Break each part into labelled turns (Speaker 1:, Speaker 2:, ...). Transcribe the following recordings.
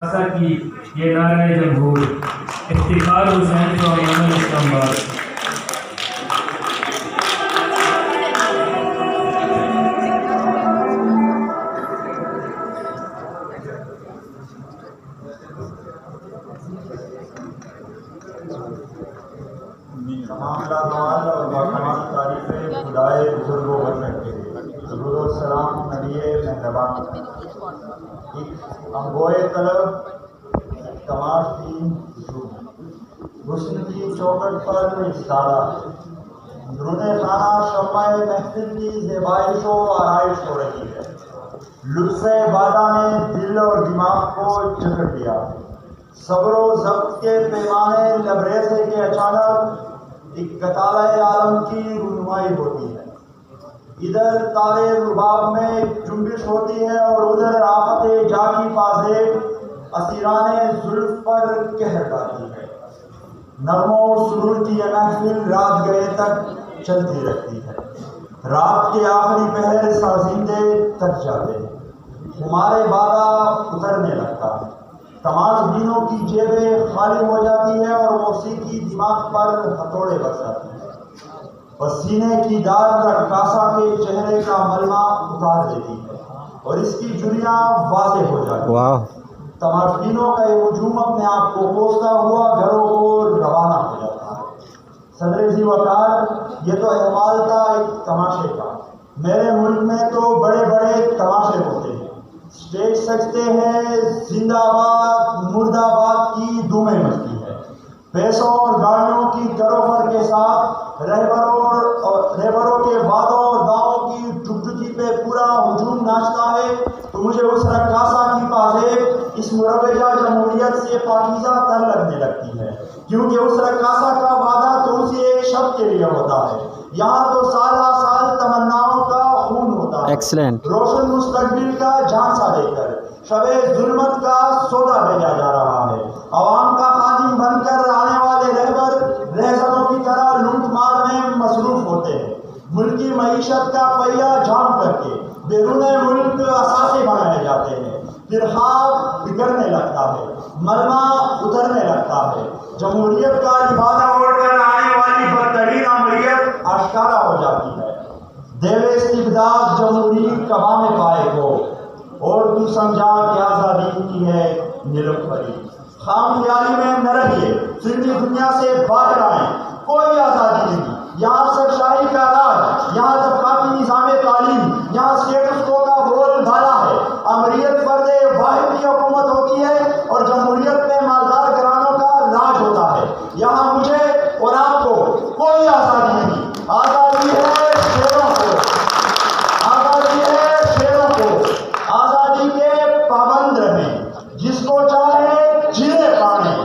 Speaker 1: की ये नारा जमहूर इफ्तिखार हुसैन को अमन इस्लामाबाद।
Speaker 2: तमाम लाजवाब और बाकमाल तारीफ़ें खुदाए बुजुर्गों बन के दुरूद और सलाम नबी मेहरबान एक अंगोए तलब कमाश की हुस्न की चौखट पर इस्तारा दुरूद खाना शम्माए महफिल की ज़ेबाइश व आराइश हो रही है। लुत्फ़े बादा ने दिल और दिमाग को जकड़ दिया। सब्र व ज़ब्त के पैमाने लबरेज़े के अचानक एक कताले आलम की रुनुमाई होती है। इधर तारे रुबाब में जुम्बिश होती है और उधर आफते जाकी पाज़ेब असीराने जुल्फ पर कहर डालती है। नगमो सुरूर की ये महफिल रात गए तक चलती रहती है। रात के आखिरी पहर साजिंदे थक जाते हैं। हमारे बादा उतरने लगता है। तमाम दिनों की जेबें खाली हो जाती है और मौसीकी दिमाग पर हथौड़े बरसाती है। पसीने की दार रक्कासा के चेहरे का मलमा उतार देती है और इसकी जुरियां वाज़ेह हो जाती है। तमाशबीनों का ये हुजूम अपने आप को कोसता हुआ घरों को रवाना हो जाता है। सदर जी वकार, ये तो अहवाल था एक तमाशे का। मेरे मुल्क में तो बड़े बड़े तमाशे होते हैं। स्टेज सजते हैं, जिंदाबाद मुर्दाबाद की धूमें मचती है। पैसों और गाड़ियों की करोफर के साथ रहबरों के वादों और दावों की टुकटुकी पे पूरा हुजूम नाचता है। तो मुझे उस रक्कासा की पाज़ेब इस मुरव्वजा जमहूरियत से पाकीज़ा तर लगने लगती है, क्योंकि उस रक्कासा का वादा तो उसी एक शब्द के लिए होता है। यहाँ तो साला साल तमन्नाओं का खून होता है।
Speaker 3: एक्सीलेंट।
Speaker 2: रोशन मुस्तकबिल का झांसा देकर शबे जुल्मत का सौदा भेजा जा रहा है। अवाम का खादिम बनकर आने वाले रहबर रहज़नों की तरह लूट मार में मसरूफ होते हैं। मुल्की मईशत का पहिया जाम करके बैरूने मुल्क असासे बनाए जाते हैं। फिर ख्वाब बिगड़ने लगता है, मलमा उतरने लगता है। जमहूरियत का लिबादा ओढ़कर आने वाली बदतरीन अमरियत आश्कारा हो जाती है। देवे इस्तिबदाद जमहूरी कबा में पाए को और तू समझा कि आज़ादी की है नीलोफरी। खाम ख्याली में न रहिए, फिल्मी दुनिया से बाहर आए। कोई आज़ादी नहीं, यहाँ सरशाही का राज, यहाँ तबकाती निज़ाम तालीम, यहाँ स्टेटस को का बोल भाला है। अमरियत फर्दे वाहिद की हुकूमत होती है और जमहूरियत में मालदार घरानों का राज होता है। यहाँ मुझे और आपको कोई आज़ादी नहीं। आज़ादी है शेरों को, आज़ादी है शेरों को। आज़ादी के पाबंद रहें, जिसको चाहे जिए पाने,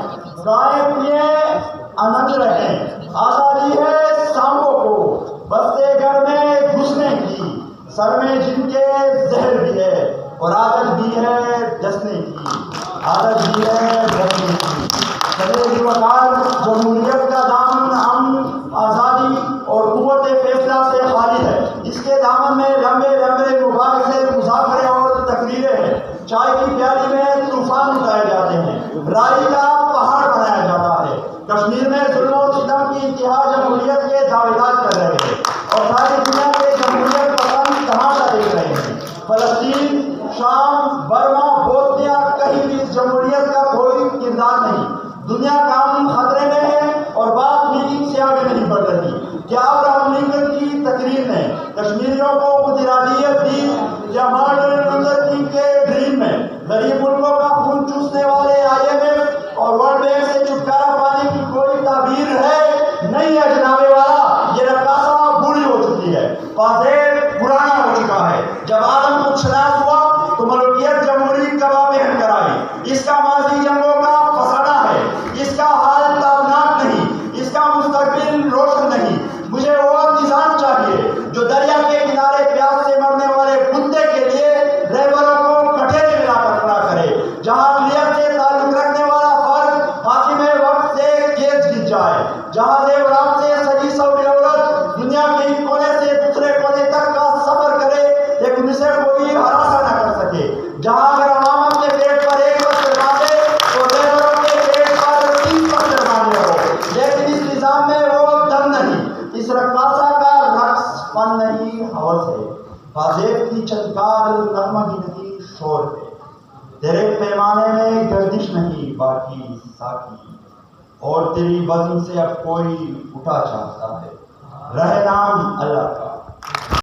Speaker 2: गाए पिए आनंद रहें। आज़ादी है सांबों को बस्ते घर में घुसने की, सर में जिनके जहर भी है और आदत भी है डसने की, आदत भी है डसने की। सदर वकार, जमहूरियत का दामन अमन, आज़ादी और कुव्वत फैसला से खाली है। इसके दामन में लंबे लंबे मुबारक़े, मुज़ाकरे और तकरीरें हैं। चाय की प्याली में तूफान उठाए जाते हैं, राई का पहाड़ बनाया जाता है। कश्मीर में जुल्म और सितम की इंतहा जमहूरियत के दावेदार कर रहे हैं और सारी दुनिया के जमहूरियत पसंद तमाशा देख रहे हैं। फलस्तीन, शाम, बर्मा, बोस्निया, कहीं भी इस जमहूरियत का कोई किरदार नहीं। दुनिया कानून खतरे में है और बात मीटिंग से आगे नहीं बढ़ रही। क्या अब्राहम लिंकन की तकरीर ने कश्मीरियों को खुद इरादियत दी या मार्टिन लूथर किंग के ड्रीम में गरीब मुल्कों का खून चूसने वाले IMF और वर्ल्ड बैंक से छुटकारा पाने की कोई ताबीर है? नहीं है जनाबे वाला। ये रक्कासा बूढ़ी हो चुकी है, पाज़ेब पुराना हो चुका है। जब आदम को शनाख्त हुआ तो मलूकियत जमहूरी कबा पहन कर आई। इसका माजी जंगों का फसाना है, इसका हाल ताबनाक नहीं, इसका मुस्तकबिल रोशन नहीं। मुझे वो निज़ाम चाहिए जो दरिया के किनारे प्यास से मरने वाले कुत्ते के लिए रहबरों को कटोरे में लाकर खड़ा करे, जहाँ अक़लियत से ताल्लुक़ रखने वाला फर्द हाकिमे वक्त से केस गिर जाए, जहाँ देवरात से सजी सवरी औरत दुनिया के एक कोने से दूसरे कोने तक का सफर करे लेकिन उसे कोई हरासा न कर सके, जहाँ अगर अवाम के पेट पर एक वक्त اس رقاصہ کا رقص فن نہیں ہوس ہے، بازیب کی چنکار نغمہ گنتی شور ہے، تیرے پیمانے میں گردش نہیں باقی ساکی، اور تیری بزم سے اب کوئی اٹھا چاہتا ہے، رہ نام اللہ کا۔